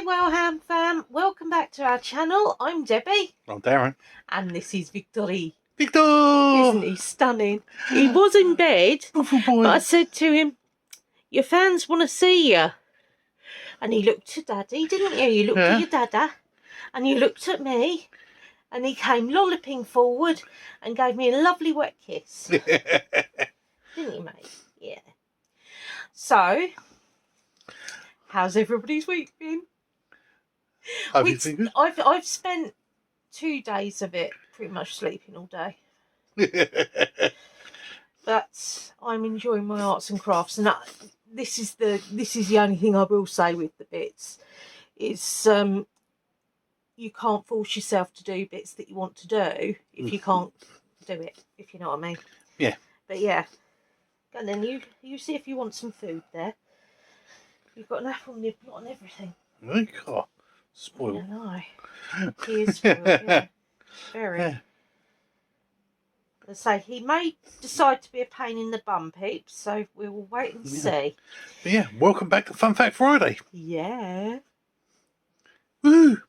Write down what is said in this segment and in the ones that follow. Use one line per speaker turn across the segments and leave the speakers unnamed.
Wellham fam, welcome back to our channel. I'm Debbie.
I'm Darren.
And this is Victory.
Victor!
Isn't he stunning? He was in bed,
Beautiful boy.
but I said to him, your fans want to see you. And he looked at Daddy, didn't you? You looked at your dada, and you looked at me, and he came lolloping forward and gave me a lovely wet kiss. Didn't you, mate? Yeah. So, how's everybody's week been? I've spent 2 days of it pretty much sleeping all day. But I'm enjoying my arts and crafts, and this is the only thing I will say with the bits is you can't force yourself to do bits that you want to do if you can't do it, if you know what I mean.
Yeah.
But yeah. And then you see if you want some food there. You've got an apple nibble on everything.
God, spoiled.
I know. He is spoiled, yeah. Very.
Yeah.
As I say, he may decide to be a pain in the bum, peeps, so we will wait and see.
But yeah, welcome back to Fun Fact Friday.
Yeah.
Woo!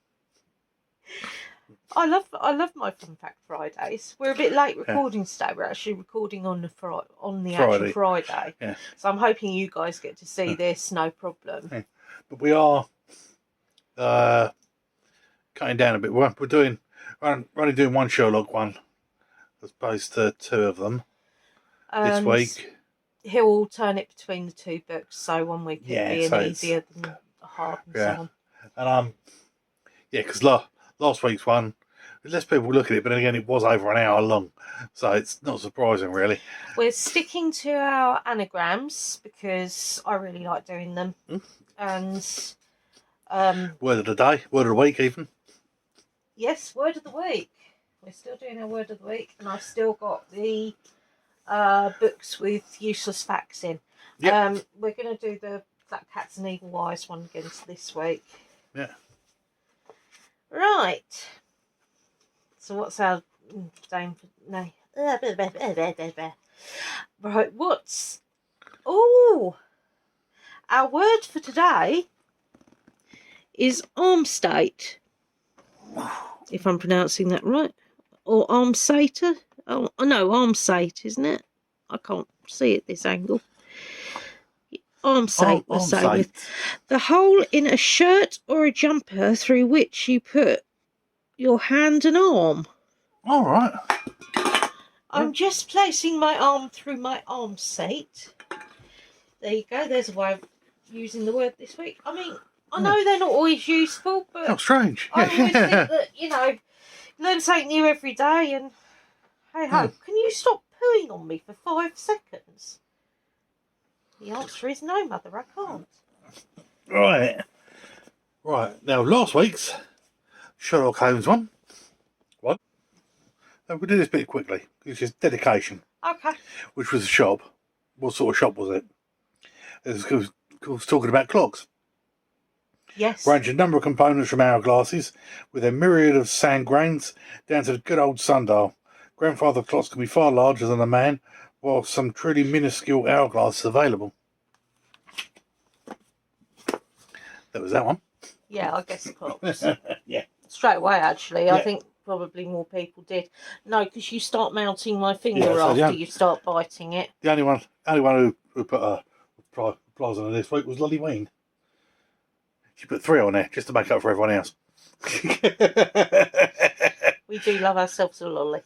I love my Fun Fact Fridays. We're a bit late recording today. We're actually recording on the actual Friday.
Yeah.
So I'm hoping you guys get to see this, no problem.
Yeah. But we are cutting down a bit. We're only doing one Sherlock one as opposed to 2 of them this week.
He'll alternate it between the 2 books, so one week it'll be easier than hard and so on.
And because last week's one, less people look at it, but then again, it was over an hour long, so it's not surprising, really.
We're sticking to our anagrams because I really like doing them. And
word of the day, word of the week, even.
Yes, word of the week. We're still doing our word of the week, and I've still got the books with useless facts in. Yep. We're going to do the Fat Cats and Evil Eyes one again this week.
Yeah.
Right. So what's our name for no? Right. Our word for today is arm state. If I'm pronouncing that right, or arm sater. Oh no, arm sate, isn't it? I can't see at this angle. Arm sate, we're saying. The hole in a shirt or a jumper through which you put your hand and arm.
All right.
I'm just placing my arm through my arm sate. There you go. There's a way of using the word this week. I mean, I know they're not always useful, but
how strange.
I always think that, learn something new every day, and hey ho, can you stop pooing on me for 5 seconds? The answer is no, Mother, I can't.
Right. Now, last week's Sherlock Holmes one. What? We'll do this bit quickly. It's just dedication.
Okay.
Which was a shop. What sort of shop was it? It was talking about clocks.
Yes.
Range a number of components from hourglasses with a myriad of sand grains down to the good old sundial. Grandfather clocks can be far larger than a man, while some truly minuscule hourglasses available. That was that one.
Yeah, I guess clocks.
Yeah.
Straight away, actually. Yeah. I think probably more people did. No, because you start melting my finger after you start biting it.
The only one who put a prize on this week was Lolly Ween. She put 3 on there just to make up for everyone else.
We do love ourselves a lolly.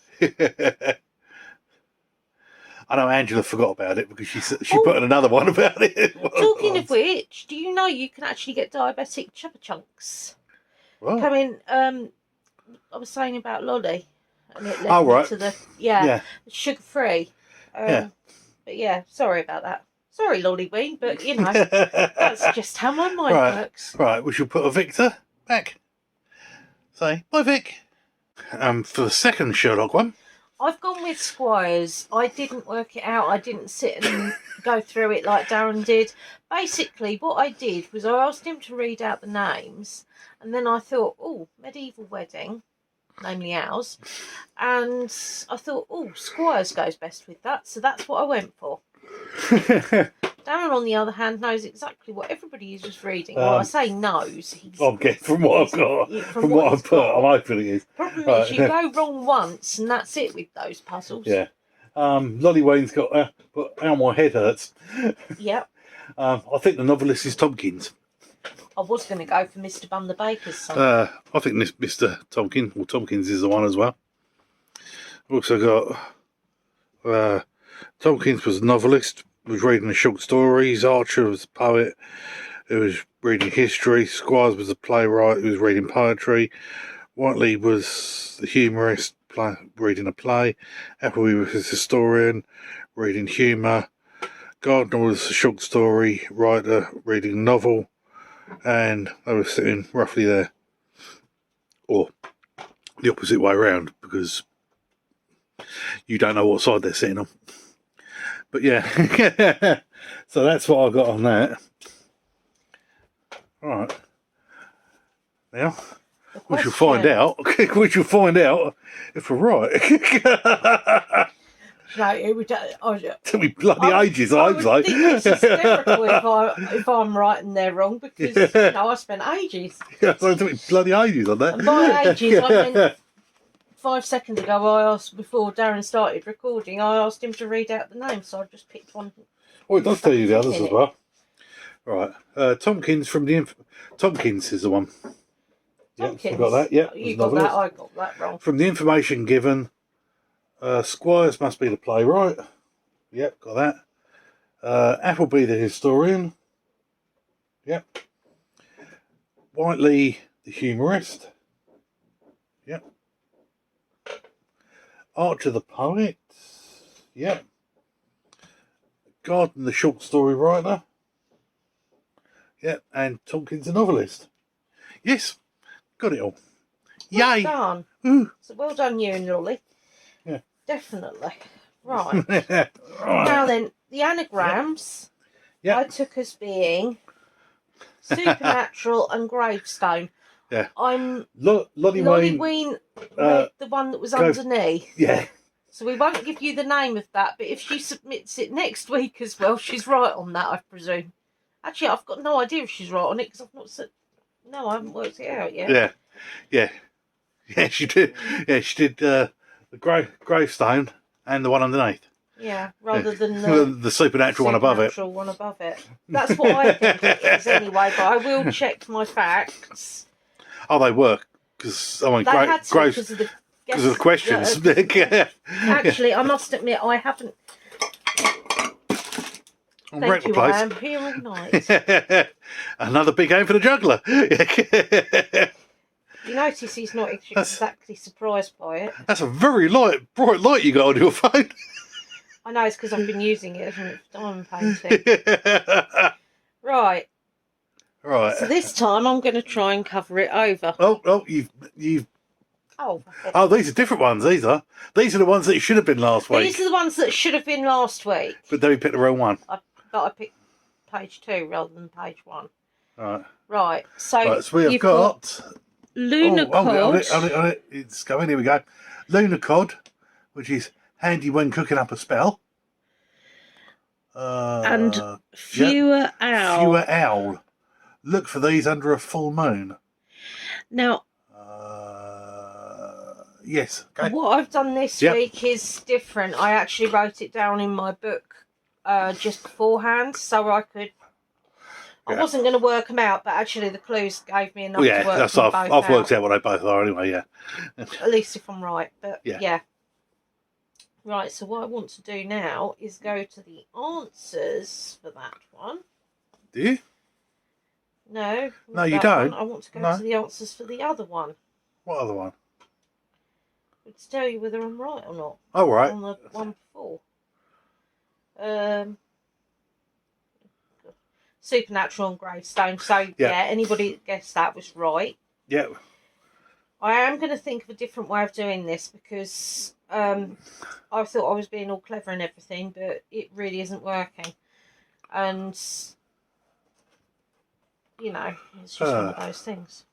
I know Angela forgot about it because she put in another one about it.
Talking of which, do you know you can actually get diabetic chubba chunks?
Right.
I was saying about lolly, and it led me to the sugar free. But yeah, sorry about that. Sorry, Lolly Ween, but that's just how my mind works.
Right, we shall put a Victor back. Say bye, Vic. For the second Sherlock one,
I've gone with Squires. I didn't work it out. I didn't sit and go through it like Darren did. Basically, what I did was I asked him to read out the names, and then I thought, medieval wedding, namely ours, and I thought, Squires goes best with that, so that's what I went for. Darren, on the other hand, knows exactly what everybody is just reading. Well, I say knows.
I'm getting from what I've got, from what I've put. I'm hoping it is.
Problem is, you go wrong once, and that's it with those puzzles.
Yeah. Lolly Wayne's got, but how my head hurts.
Yep.
I think the novelist is Tompkins.
I was going to go for Mr. Bun the Baker's son.
I think this Mr. Tompkins is the one as well. I've also got Tompkins was a novelist, was reading the short stories. Archer was a poet who was reading history. Squires was a playwright who was reading poetry. Whiteley was the humorist, reading a play. Appleby was a historian, reading humour. Gardner was a short story writer, reading a novel. And they were sitting roughly there. Or the opposite way around, because you don't know what side they're sitting on. But yeah, so that's what I got on that. All right. Now, we shall find out. We shall find out if we're right.
No, it would.
Took me bloody ages, I hope so.
I think it's hysterical if I'm right and they're wrong, because I spent ages.
Yeah, so it took me bloody ages on that.
And by ages, I meant 5 seconds ago. I asked, before Darren started recording, I asked him to read out the name, so I just picked one.
Oh, it does tell you the others as well. Right, Tompkins from the Tompkins is the one.
Tompkins.
Yep, I got that. Yeah,
you got that. I got that wrong.
From the information given, Squires must be the playwright. Yep, got that. Appleby the historian. Yep. Whiteley the humorist. Yep. Archer the poet. Yep. Gardner the short story writer. Yep. And Tompkins the novelist. Yes, got it all.
Well
Yay!
done.
Ooh.
So well done, you and Lolly.
Yeah.
Definitely. Right.
Right.
Now then, the anagrams
Yep.
I took as being supernatural and gravestone.
Yeah.
I'm
Lolly
Lolly
Wayne.
Ween read the one that was underneath.
Yeah.
So we won't give you the name of that, but if she submits it next week as well, she's right on that, I presume. Actually, I've got no idea if she's right on it, because I've not said... No, I haven't worked it out yet.
Yeah. Yeah. Yeah, she did. Yeah, she did the gravestone and the one underneath.
Yeah, rather than
the supernatural one above it.
Supernatural one above it. That's what I think it is anyway, but I will check my facts.
Oh, they work. Because, I mean,
They had to because of the
questions.
Actually, I must admit, I haven't... Thank you, I am here all night.
Another big game for the juggler.
You notice he's not exactly surprised by it.
That's a very bright light you got on your phone.
I know, it's because I've been using it for diamond painting. Right.
Right.
So this time I'm going to try and cover it over.
Oh, you've.
Oh,
these are different ones. These are the ones that should have been last week.
These are the ones that should have been last week.
But then we picked the wrong one.
But I picked page 2 rather than page 1.
Right.
Right. So
we have got
Lunar Cod.
It's going. Here we go. Lunar Cod, which is handy when cooking up a spell.
And Fewer Owl.
Fewer Owl. Look for these under a full moon.
Now,
yes. Okay.
What I've done this week is different. I actually wrote it down in my book just beforehand, so I could. I wasn't going to work them out, but actually the clues gave me enough to work them both
I've worked out what they both are anyway. Yeah.
At least if I'm right, but
yeah.
Right. So what I want to do now is go to the answers for that one.
Do you?
No.
No, you don't.
I want to go to the answers for the other one.
What other one?
To tell you whether I'm right or not.
Oh, right.
On the one before. Supernatural and gravestone. So, anybody that guessed that was right.
Yeah.
I am going to think of a different way of doing this because I thought I was being all clever and everything, but it really isn't working. And, you know, it's just one of those things.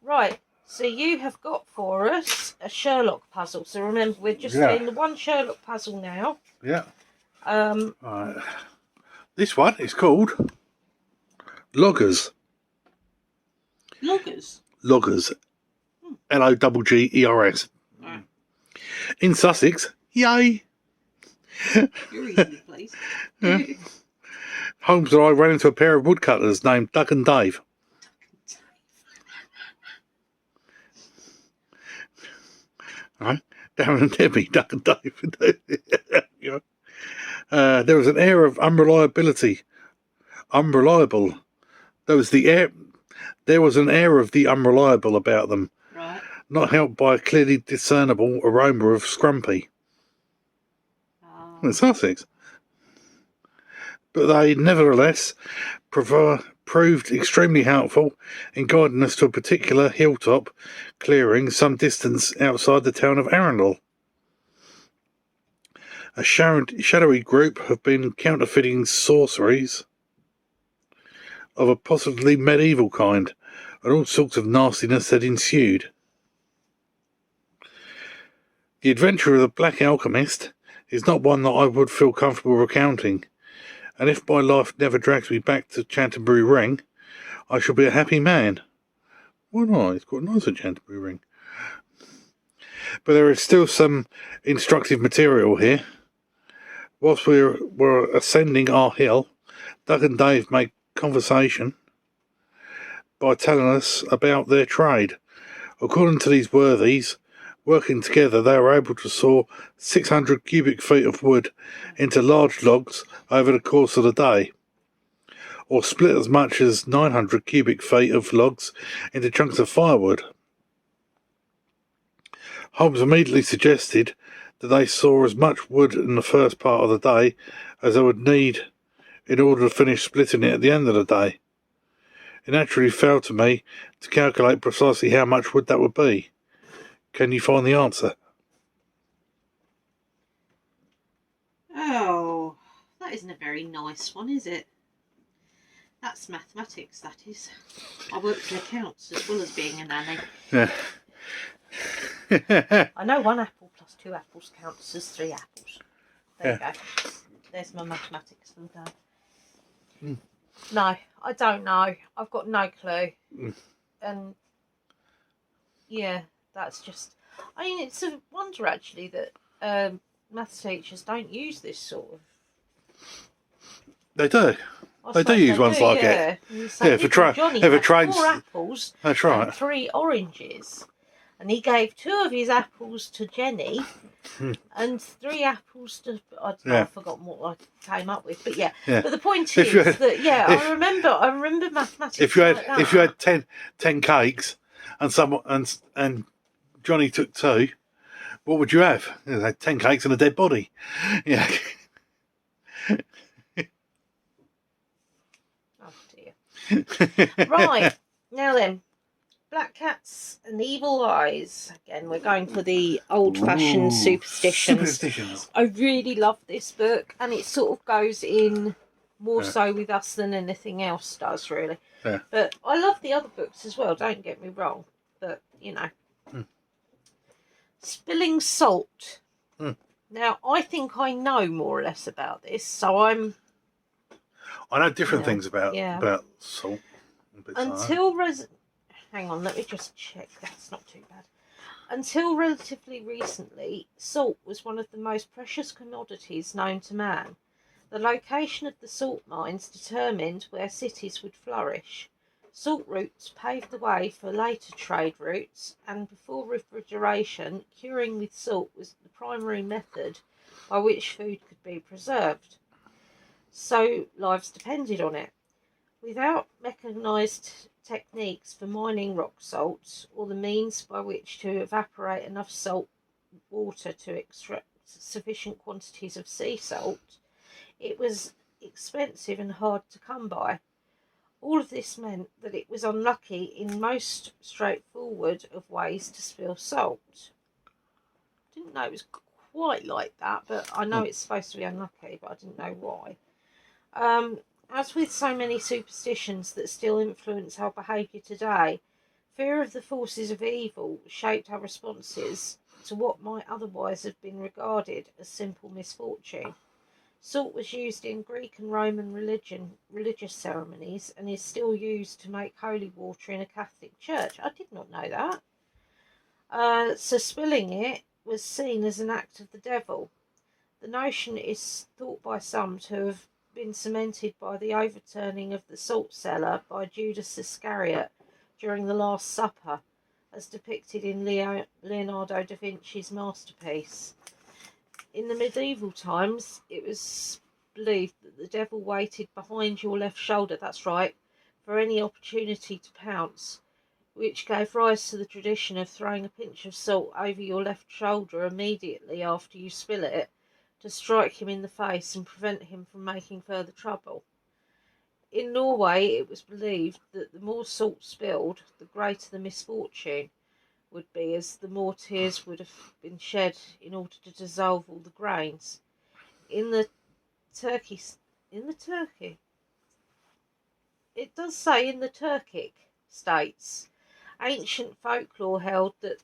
Right. So you have got for us a Sherlock puzzle. So remember, we're just doing the one Sherlock puzzle now.
Yeah.
Right.
This one is called Loggers.
Loggers.
Loggers. Loggers.
Right.
In Sussex, yay!
You're easily pleased.
Yeah. Holmes and I ran into a pair of woodcutters named Doug and Dave. Right? Darren and Debbie, Doug and Dave. You know? There was an air of unreliability. Unreliable. There was an air of the unreliable about them.
Right.
Not helped by a clearly discernible aroma of scrumpy. In Sussex. But they nevertheless proved extremely helpful in guiding us to a particular hilltop clearing some distance outside the town of Arundel. A shadowy group have been counterfeiting sorceries of a possibly medieval kind, and all sorts of nastiness had ensued. The adventure of the Black Alchemist is not one that I would feel comfortable recounting, and if my life never drags me back to Canterbury Ring, I shall be a happy man. Why not? It's quite nice at Canterbury Ring. But there is still some instructive material here. Whilst we were ascending our hill, Doug and Dave made conversation by telling us about their trade. According to these worthies, working together, they were able to saw 600 cubic feet of wood into large logs over the course of the day, or split as much as 900 cubic feet of logs into chunks of firewood. Holmes immediately suggested that they saw as much wood in the first part of the day as they would need in order to finish splitting it at the end of the day. It naturally fell to me to calculate precisely how much wood that would be. Can you find the answer?
Oh, that isn't a very nice one, is it? That's mathematics, that is. I work for accounts as well as being a nanny.
Yeah.
I know 1 apple plus 2 apples counts as 3 apples. There you go. There's my mathematics for the day. No, I don't know. I've got no clue. And yeah, that's just... I mean, it's a wonder actually that maths teachers don't use this sort of...
They do. They do use ones like it.
Yeah, Johnny had 4 apples.
That's right.
And 3 oranges. And he gave 2 of his apples to Jenny and 3 apples to... I've forgotten what I came up with. But yeah. But the point is that, I remember mathematics.
If you had 10 cakes and Johnny took 2, what would you have? You had 10 cakes and a dead body. Yeah.
Oh dear. Right, now then. Black cats and evil eyes. Again, we're going for the old-fashioned superstitions. I really love this book, and it sort of goes in more so with us than anything else does, really. Yeah. But I love the other books as well, don't get me wrong. But, you know. Spilling salt. Now, I think I know more or less about this, so I
know different things about salt.
Hang on, let me just check. That's not too bad. Until relatively recently, salt was one of the most precious commodities known to man. The location of the salt mines determined where cities would flourish. Salt routes paved the way for later trade routes, and before refrigeration, curing with salt was the primary method by which food could be preserved. So lives depended on it. Without mechanised techniques for mining rock salts, or the means by which to evaporate enough salt water to extract sufficient quantities of sea salt, it was expensive and hard to come by. All of this meant that it was unlucky in most straightforward of ways to spill salt. Didn't know it was quite like that, but I know it's supposed to be unlucky, but I didn't know why. As with so many superstitions that still influence our behaviour today, fear of the forces of evil shaped our responses to what might otherwise have been regarded as simple misfortune. Salt was used in Greek and Roman religious ceremonies, and is still used to make holy water in a Catholic church. I did not know that. So spilling it was seen as an act of the devil. The notion is thought by some to have been cemented by the overturning of the salt cellar by Judas Iscariot during the Last Supper, as depicted in Leonardo da Vinci's masterpiece. In the medieval times, it was believed that the devil waited behind your left shoulder, that's right, for any opportunity to pounce, which gave rise to the tradition of throwing a pinch of salt over your left shoulder immediately after you spill it, to strike him in the face and prevent him from making further trouble. In Norway, it was believed that the more salt spilled, the greater the misfortune would be, as the more tears would have been shed in order to dissolve all the grains. In the Turkey, it does say in the Turkic states, ancient folklore held that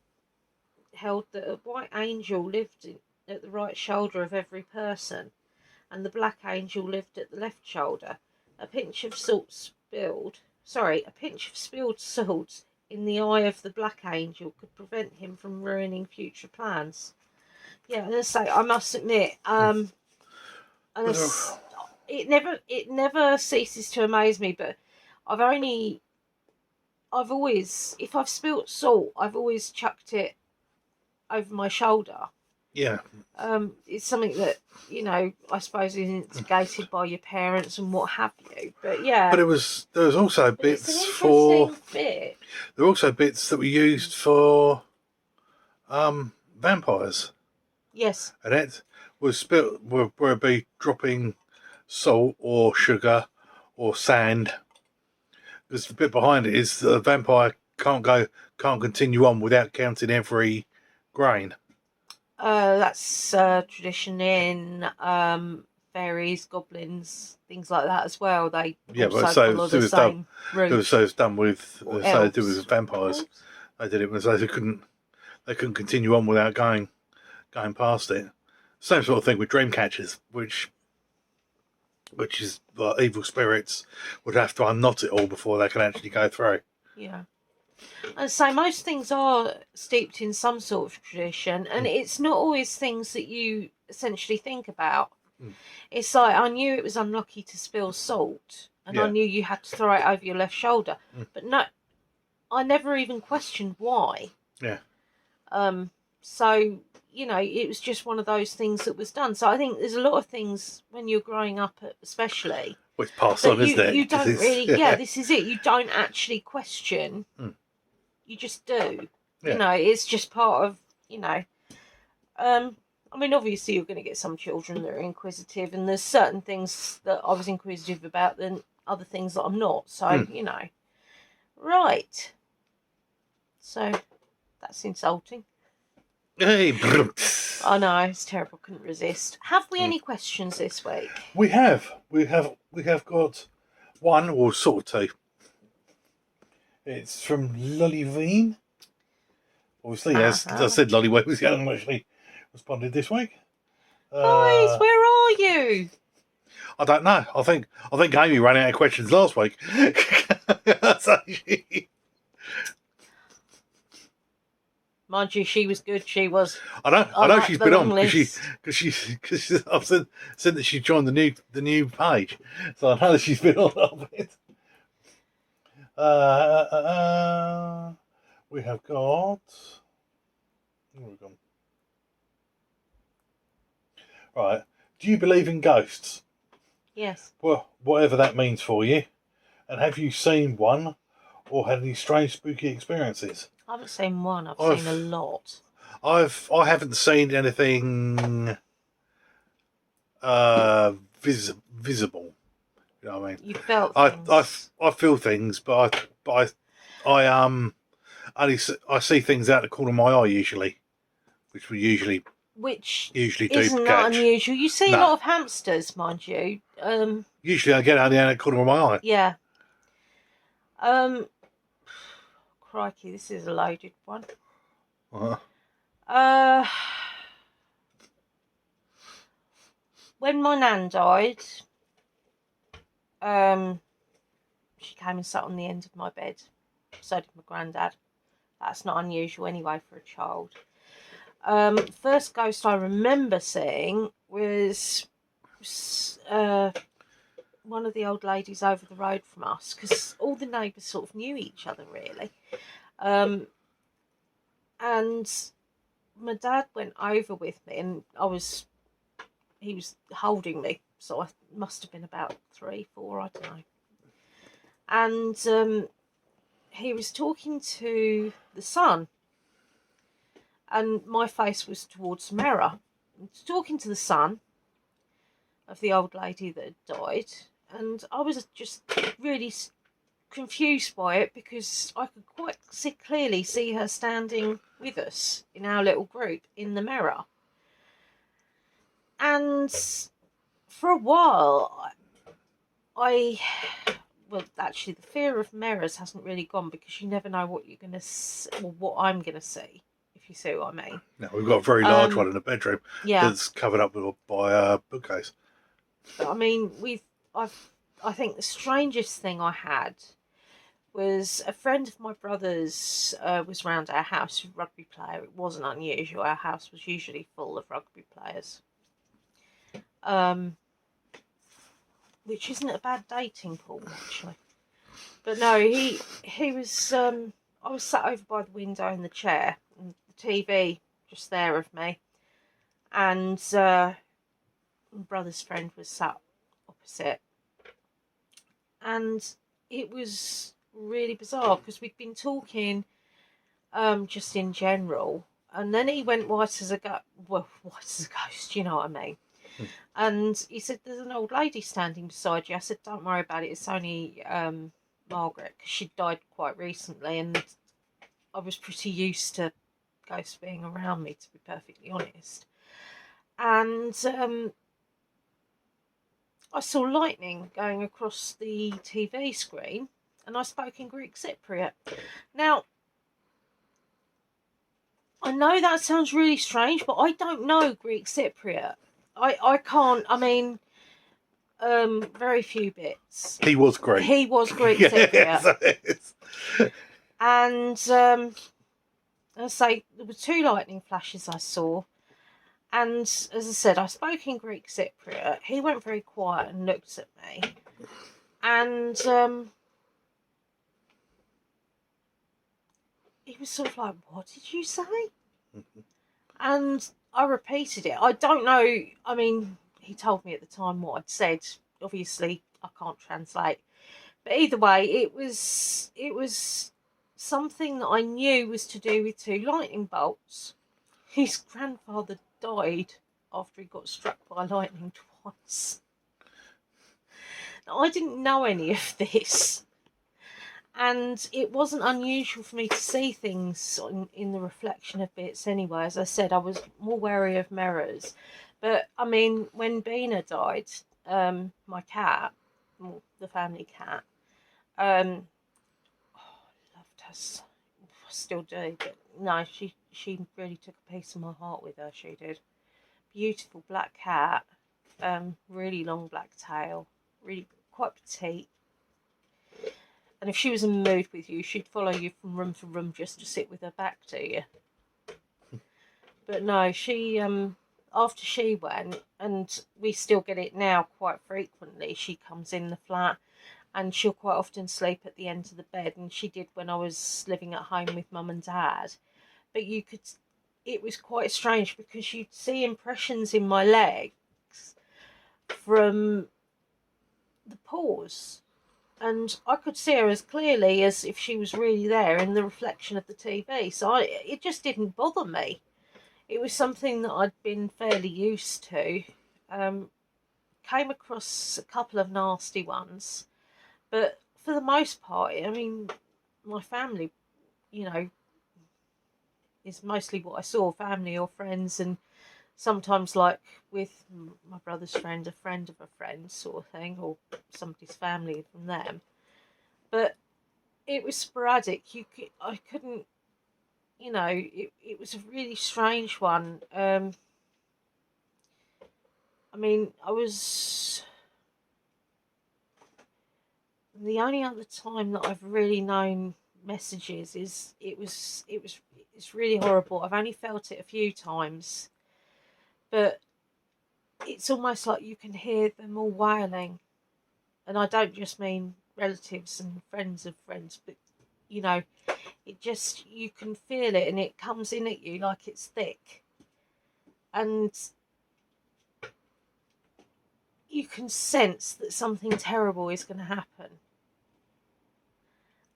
a white angel lived at the right shoulder of every person, and the black angel lived at the left shoulder. A pinch of spilled salt in the eye of the black angel could prevent him from ruining future plans. Yeah, and I must admit, it never ceases to amaze me. But I've always, if I've spilt salt, I've always chucked it over my shoulder.
Yeah.
It's something that, I suppose is instigated by your parents and what have you. But yeah.
But there was also bits
bit.
There were also bits that were used for vampires.
Yes.
And it was spilt where it'd be dropping salt or sugar or sand. Because the bit behind it is that a vampire can't continue on without counting every grain.
That's tradition in fairies, goblins, things like that as well. They follow the same route.
It was done with vampires. They did it when they couldn't continue on without going past it. Same sort of thing with dream catchers, which is evil spirits would have to unknot it all before they can actually go through.
Yeah. And so most things are steeped in some sort of tradition, and it's not always things that you essentially think about. It's like, I knew it was unlucky to spill salt, and I knew you had to throw it over your left shoulder, but no, I never even questioned why.
Yeah.
So, it was just one of those things that was done. So I think there's a lot of things when you're growing up, especially.
Well, it's passed on, isn't it?
You don't really, this is it. You don't actually question. You just do.
Yeah.
It's just part of, obviously you're going to get some children that are inquisitive, and there's certain things that I was inquisitive about than other things that I'm not. So, Right. So, that's insulting.
Hey.
I know, it's terrible. Couldn't resist. Have we any questions this week?
We have got one, or sort of two. It's from Lullyween. Obviously, as I said, Lullyween was the only one actually responded this week.
Guys, where are you?
I don't know. I think Amy ran out of questions last week.
Mind you, she was good. She was.
I know she's been on because I've said that she joined the new page, so I know that she's been on a little bit. We have got. Where have we gone? Right. Do you believe in ghosts?
Yes.
Well, whatever that means for you. And have you seen one or had any strange, spooky experiences?
I haven't seen one. I've seen a lot.
I haven't seen anything visible. You know what I mean?
You felt things.
I feel things, but I see things out the corner of my eye usually, which we usually
isn't
do
that unusual. You see a lot of hamsters, mind you.
Usually I get out the corner of my eye.
Yeah. Crikey, this is a loaded one. when my nan died, she came and sat on the end of my bed. So did my granddad. That's not unusual anyway for a child. First ghost I remember seeing was one of the old ladies over the road from us, because all the neighbours sort of knew each other really. And my dad went over with me, and he was holding me, so I must have been about 3, 4, I don't know. And he was talking to the sun, and my face was towards the mirror, talking to the son of the old lady that had died. And I was just really confused by it, because I could quite clearly see her standing with us in our little group in the mirror. And for a while, well, actually, the fear of mirrors hasn't really gone, because you never know what you're going to see, or what I'm going to see, if you see what I mean.
No, we've got a very large one in the bedroom.
Yeah.
That's covered up by a bookcase.
But I mean, I think the strangest thing I had was a friend of my brother's was round our house, a rugby player. It wasn't unusual. Our house was usually full of rugby players. Which isn't a bad dating pool, actually. But no, he was, I was sat over by the window in the chair, and the TV just there of me. And my brother's friend was sat opposite. And it was really bizarre, because we'd been talking just in general, and then he went white as a ghost, you know what I mean? And he said, there's an old lady standing beside you. I said, don't worry about it, it's only Margaret, because she'd died quite recently, and I was pretty used to ghosts being around me, to be perfectly honest. And I saw lightning going across the TV screen, and I spoke in Greek Cypriot. Now, I know that sounds really strange, but I don't know Greek Cypriot. I can't, I mean, very few bits.
He was Greek.
He was Greek Cypriot. And I say, there were 2 lightning flashes I saw. And as I said, I spoke in Greek Cypriot. He went very quiet and looked at me. And he was sort of like, what did you say? And I repeated it. I don't know, I mean, he told me at the time what I'd said. Obviously, I can't translate. But either way, it was something that I knew was to do with 2 lightning bolts. His grandfather died after he got struck by lightning twice. Now, I didn't know any of this. And it wasn't unusual for me to see things in the reflection of bits anyway. As I said, I was more wary of mirrors. But, I mean, when Bina died, my cat, the family cat, I loved her so, I still do, but no, she really took a piece of my heart with her, she did. Beautiful black cat, really long black tail, really quite petite. And if she was in the mood with you, she'd follow you from room to room just to sit with her back to you. But no, she, after she went, and we still get it now quite frequently, she comes in the flat and she'll quite often sleep at the end of the bed, and she did when I was living at home with Mum and Dad. But it was quite strange, because you'd see impressions in my legs from the paws. And I could see her as clearly as if she was really there in the reflection of the TV. So it just didn't bother me. It was something that I'd been fairly used to. Came across a couple of nasty ones. But for the most part, I mean, my family, you know, is mostly what I saw, family or friends, and sometimes like with my brother's friend, a friend of a friend sort of thing, or somebody's family from them. But it was sporadic. I couldn't, you know, it was a really strange one. I mean, I was the only other time that I've really known messages is it's really horrible. I've only felt it a few times, but it's almost like you can hear them all wailing, and I don't just mean relatives and friends of friends, but you know, it just, you can feel it, and it comes in at you like it's thick, and you can sense that something terrible is going to happen.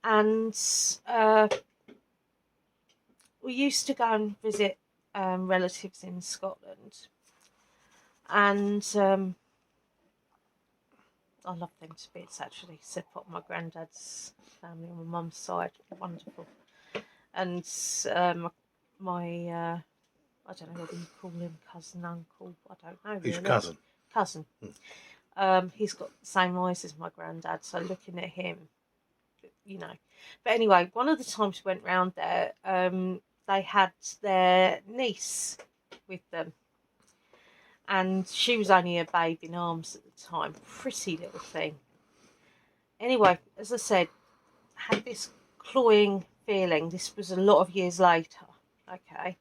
And we used to go and visit relatives in Scotland, and I love them to bits actually, except for my granddad's family on my mum's side, wonderful. And my I don't know whether you call him cousin, uncle, I don't know really.
His cousin.
Cousin. He's got the same eyes as my granddad, so looking at him, you know. But anyway, one of the times we went round there, they had their niece with them, and she was only a babe in arms at the time, pretty little thing. Anyway, as I said, I had this cloying feeling. This was a lot of years later, okay,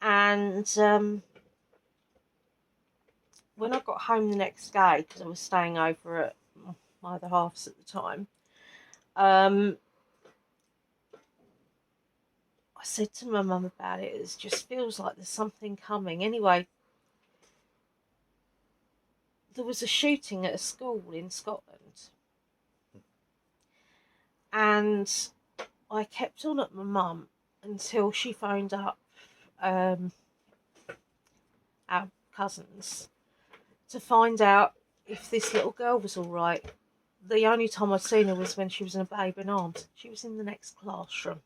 and when I got home the next day, because I was staying over at my other half's at the time, I said to my mum about it. It just feels like there's something coming. Anyway, there was a shooting at a school in Scotland, and I kept on at my mum until she phoned up our cousins to find out if this little girl was all right. The only time I'd seen her was when she was in a babe in arms. She was in the next classroom.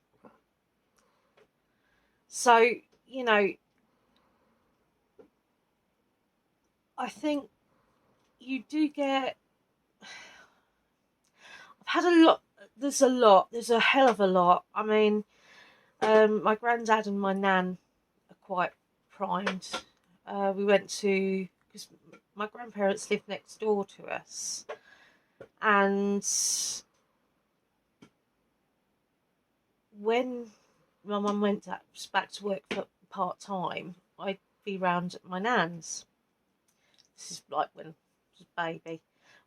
So, you know, I think you do get... I've had a lot. There's a hell of a lot. I mean, my granddad and my nan are quite primed. We went to... because my grandparents lived next door to us, and when my mum went back to work for part-time, I'd be round at my nan's. This is like when I was a baby.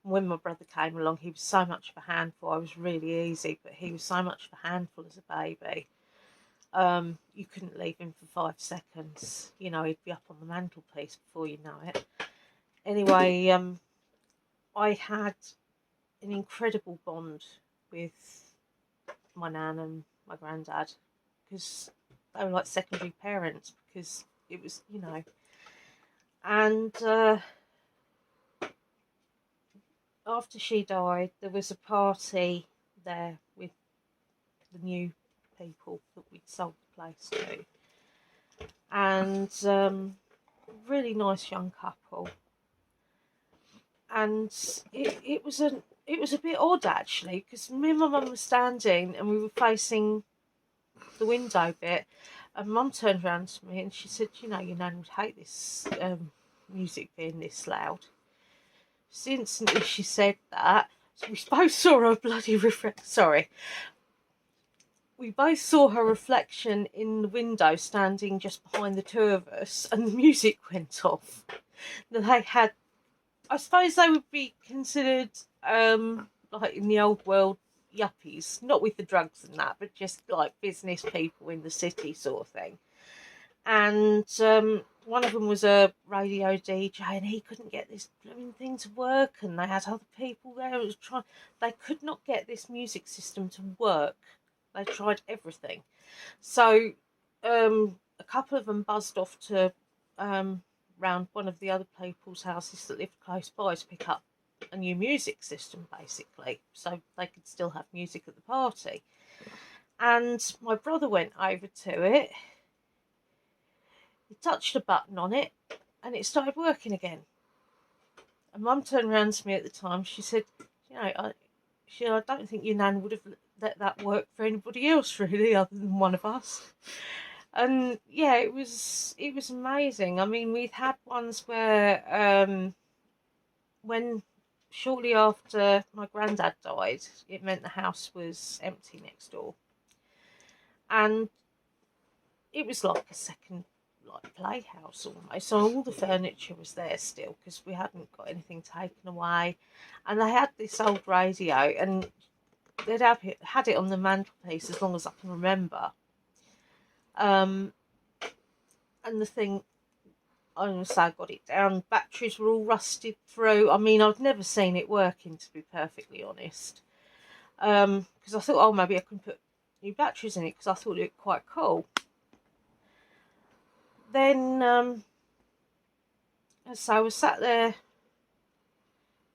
And when my brother came along, he was so much of a handful. I was really easy, but he was so much of a handful as a baby. You couldn't leave him for 5 seconds. You know, he'd be up on the mantelpiece before you know it. Anyway, I had an incredible bond with my nan and my granddad, because they were like secondary parents, because it was, you know. And after she died, there was a party there with the new people that we'd sold the place to, and really nice young couple. And it was a bit odd actually, because me and my mum were standing and we were facing the window bit, and Mum turned around to me and she said, "You know, your nan would hate this music being this loud." So instantly she said that. So we both saw her we both saw her reflection in the window standing just behind the two of us, and the music went off. They had, I suppose they would be considered, like in the old world, yuppies. Not with the drugs and that, but just like business people in the city sort of thing. And one of them was a radio DJ, and he couldn't get this blooming thing to work, and they had other people there. They could not get this music system to work. They tried everything. So a couple of them buzzed off to round one of the other people's houses that lived close by to pick up a new music system, basically, so they could still have music at the party. And my brother went over to it. He touched a button on it, and it started working again. And Mum turned around to me at the time. She said, "You know, I don't think your nan would have let that work for anybody else, really, other than one of us." And yeah, it was amazing. I mean, we've had ones where when shortly after my granddad died, it meant the house was empty next door, and it was like a second like playhouse almost. So all the furniture was there still because we hadn't got anything taken away, and they had this old radio, and they'd had it on the mantelpiece as long as I can remember. And the thing, I was say I got it down. Batteries were all rusted through. I mean, I've never seen it working, to be perfectly honest. Because I thought, oh, maybe I can put new batteries in it because I thought it looked quite cool. Then, so I was sat there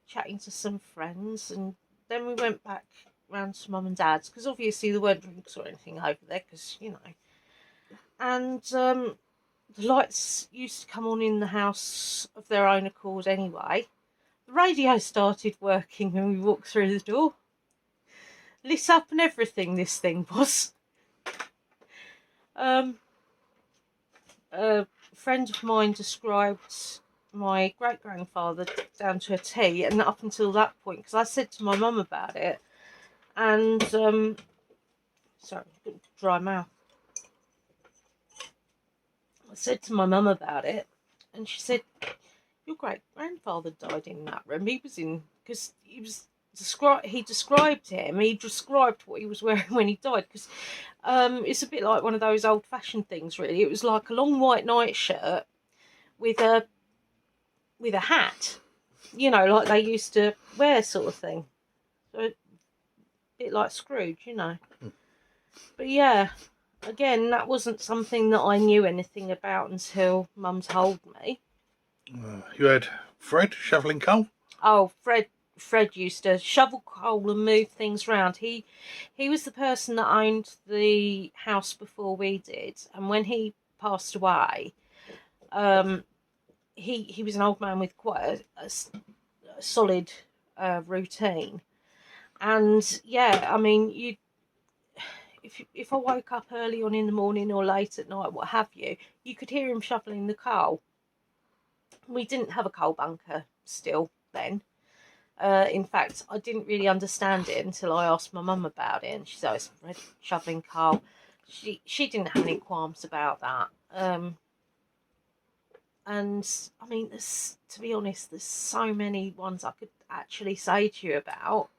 chatting to some friends, and then we went back round to mum and dad's because obviously there weren't drinks or anything over there because, you know. And the lights used to come on in the house of their own accord anyway. The radio started working when we walked through the door. Lit up and everything, this thing was. A friend of mine described my great-grandfather down to a T, and up until that point, because I said to my mum about it, and, sorry, dry mouth. I said to my mum about it, and she said, your great-grandfather died in that room. He was in, because he described him, he described what he was wearing when he died, because it's a bit like one of those old-fashioned things, really. It was like a long white nightshirt with a hat, you know, like they used to wear, sort of thing. So a bit like Scrooge, you know. But yeah, again, that wasn't something that I knew anything about until Mum told me.
You had Fred shoveling coal?
Oh, Fred used to shovel coal and move things around. He was the person that owned the house before we did, and when he passed away, he was an old man with quite a solid routine. And yeah, I mean, if I woke up early on in the morning or late at night, what have you, you could hear him shoveling the coal. We didn't have a coal bunker still then. In fact, I didn't really understand it until I asked my mum about it, and she said, "Oh, it's shoveling coal." She didn't have any qualms about that. And I mean, to be honest, there's so many ones I could actually say to you about,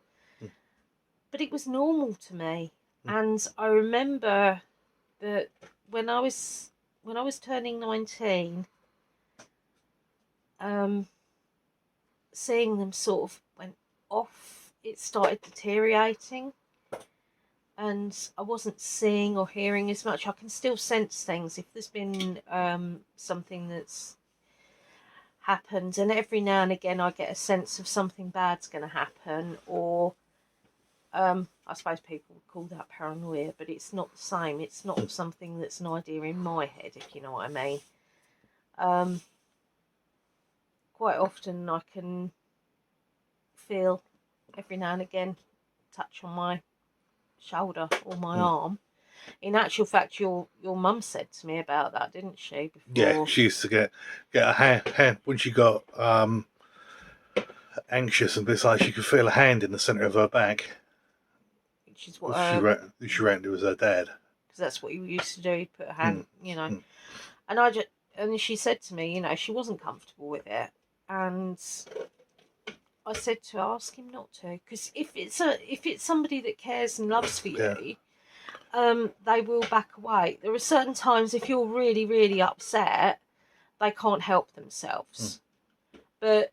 but it was normal to me. And I remember that when I was turning 19, seeing them sort of went off. It started deteriorating, and I wasn't seeing or hearing as much. I can still sense things if there's been something that's happened, and every now and again I get a sense of something bad's going to happen, or I suppose people would call that paranoia, but it's not the same. It's not something that's an idea in my head, if you know what I mean. Quite often I can feel every now and again touch on my shoulder or my arm. In actual fact, your mum said to me about that, didn't she? Before?
Yeah, she used to get a hand when she got anxious and bits like she could feel a hand in the centre of her back.
Which is what
she reckoned it was her dad.
Because that's what you used to do. You put a hand, you know. And she said to me, you know, she wasn't comfortable with it, and I said to her, ask him not to, because if it's somebody that cares and loves for you, they will back away. There are certain times if you're really, really upset, they can't help themselves. But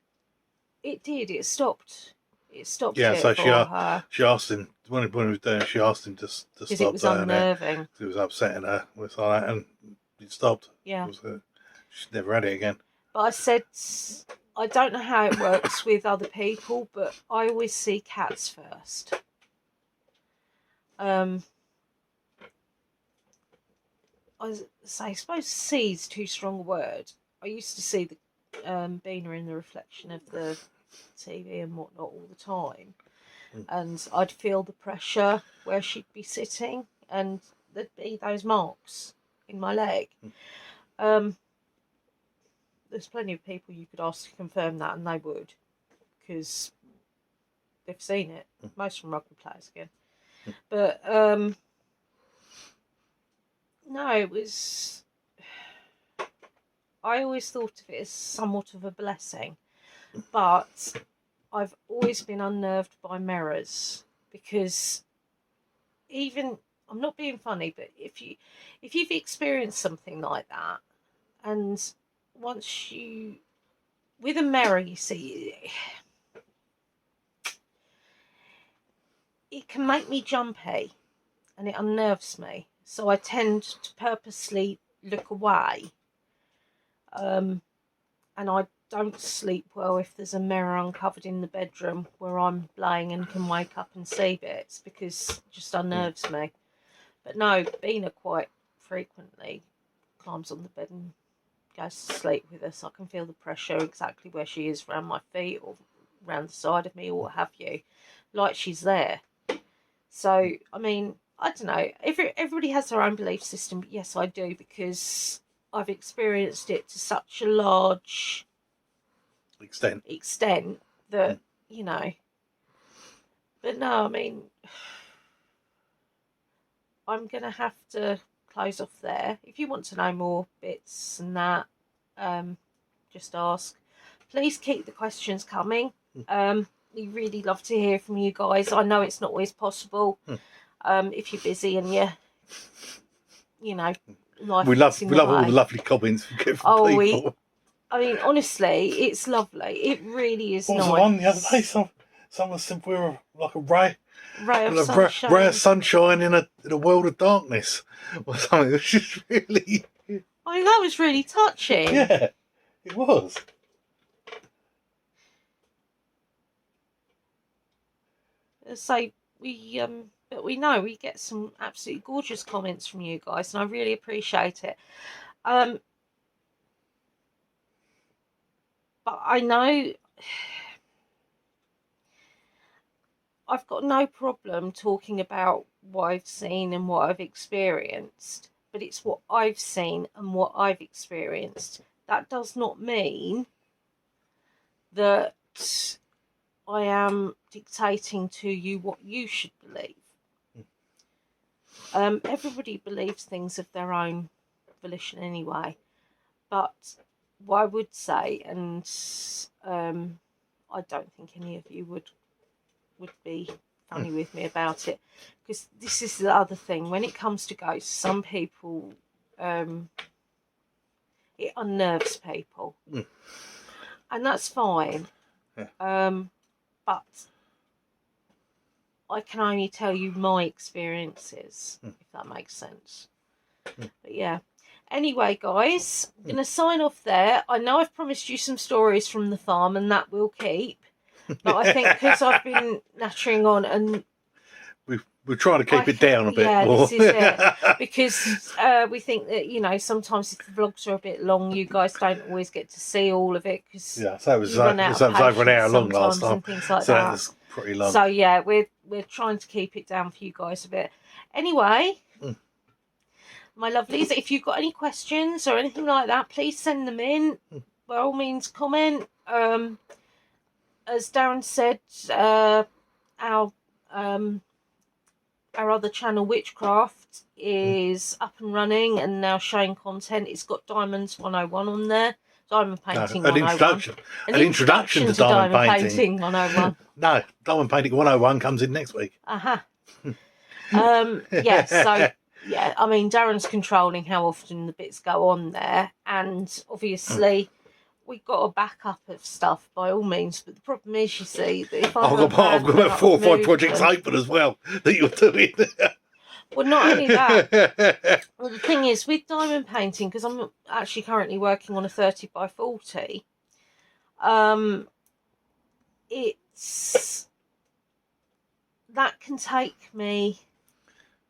it did. It stopped. It stopped.
Yeah,
it
so
for her.
she asked him when he was there. She asked him to stop.
Because it was unnerving.
It was upsetting her with all that, and it stopped.
Yeah.
She never had it again.
But I said, I don't know how it works with other people, but I always see cats first. I suppose see is too strong a word. I used to see the Beaner in the reflection of the TV and whatnot all the time, and I'd feel the pressure where she'd be sitting, and there'd be those marks in my leg. There's plenty of people you could ask to confirm that, and they would, because they've seen it. Most from rugby players again. But no, it was. I always thought of it as somewhat of a blessing, but I've always been unnerved by mirrors, because even, I'm not being funny, but if you've experienced something like that, and once you, with a mirror, you see, it can make me jumpy and it unnerves me. So I tend to purposely look away. And I don't sleep well if there's a mirror uncovered in the bedroom where I'm laying and can wake up and see bits, because it just unnerves me. But no, Bina quite frequently climbs on the bed and goes to sleep with us. I can feel the pressure exactly where she is, around my feet or around the side of me or what have you, like she's there. So, I mean, I don't know. Everybody has their own belief system, but yes, I do, because I've experienced it to such a large extent that, you know. But no, I mean, I'm going to have to close off there. If you want to know more bits and that, just ask. Please keep the questions coming. We really love to hear from you guys. I know it's not always possible if you're busy and you know, life
we love
way.
all the lovely comments we get from people.
I mean, honestly, it's lovely. It really is
what
nice.
was the one the other day? Someone said we were like a ray
of sunshine.
ray of sunshine in a world of darkness, or something. It was just really.
I mean, that was really touching.
Yeah, it was.
So but we know we get some absolutely gorgeous comments from you guys, and I really appreciate it. But I know I've got no problem talking about what I've seen and what I've experienced, but it's what I've seen and what I've experienced. That does not mean that I am dictating to you what you should believe. Everybody believes things of their own volition anyway. But what I would say, and I don't think any of you would be funny with me about it, because this is the other thing. When it comes to ghosts, some people, it unnerves people. And that's fine. But I can only tell you my experiences, if that makes sense. But yeah. Anyway, guys, I'm going to sign off there. I know I've promised you some stories from the farm, and that will keep. But I think because I've been nattering on, and
we're trying to keep it down a bit more.
This is it. Because we think that, you know, sometimes if the vlogs are a bit long, you guys don't always get to see all of it. Cause
so it was over an hour long last time.
And things like
so
that.
was pretty long.
So yeah, we're trying to keep it down for you guys a bit. Anyway, my lovelies, if you've got any questions or anything like that, please send them in. By all means, comment. As Darren said, our other channel, Witchcraft, is up and running and now showing content. It's got Diamonds 101 on there. Diamond Painting 101. An introduction to Diamond Painting 101.
No, Diamond Painting 101 comes in next week.
Yeah, so, yeah, I mean, Darren's controlling how often the bits go on there. And obviously, we've got a backup of stuff by all means. But the problem is, you see, that if
I've got about 4 or 5 projects open as well that you're doing.
Well, not only that. Well, the thing is, with diamond painting, because I'm actually currently working on a 30 by 40, that can take me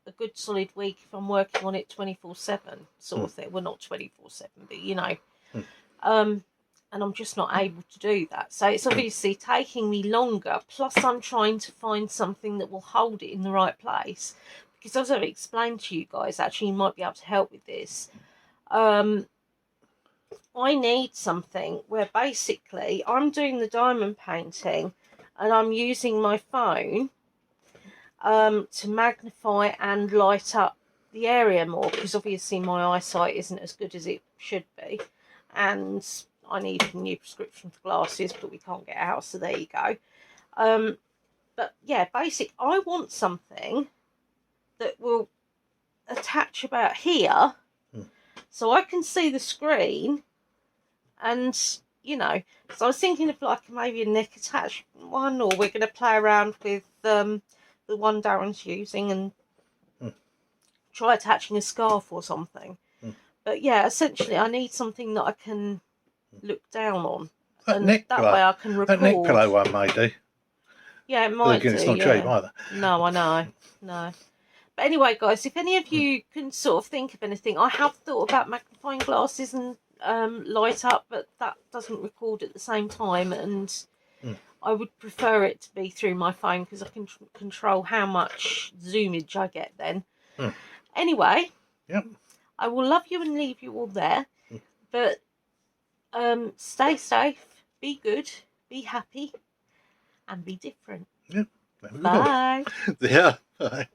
a good solid week if I'm working on it 24/7 sort of thing. Well, not 24/7, but you know. And I'm just not able to do that. So it's obviously taking me longer. Plus, I'm trying to find something that will hold it in the right place. because as I've explained to you guys, actually you might be able to help with this. I need something where basically I'm doing the diamond painting and I'm using my phone to magnify and light up the area more, because obviously my eyesight isn't as good as it should be, and I need a new prescription for glasses, but we can't get out, so there you go. But yeah, I want something that will attach about here, so I can see the screen, and you know, so I was thinking of like maybe a neck attached one, or we're going to play around with the one Darren's using and try attaching a scarf or something. But yeah, essentially I need something that I can look down on, and that way I can record.
That neck pillow one may do.
Yeah, it might
again,
do.
it's not cheap either.
No, I know. No. But anyway, guys, if any of you can sort of think of anything, I have thought about magnifying glasses and light up, but that doesn't record at the same time, and I would prefer it to be through my phone because I can control how much zoomage I get then. Anyway, I will love you and leave you all there, but stay safe, be good, be happy, and be different.
Yeah.
Bye.
Yeah. Bye.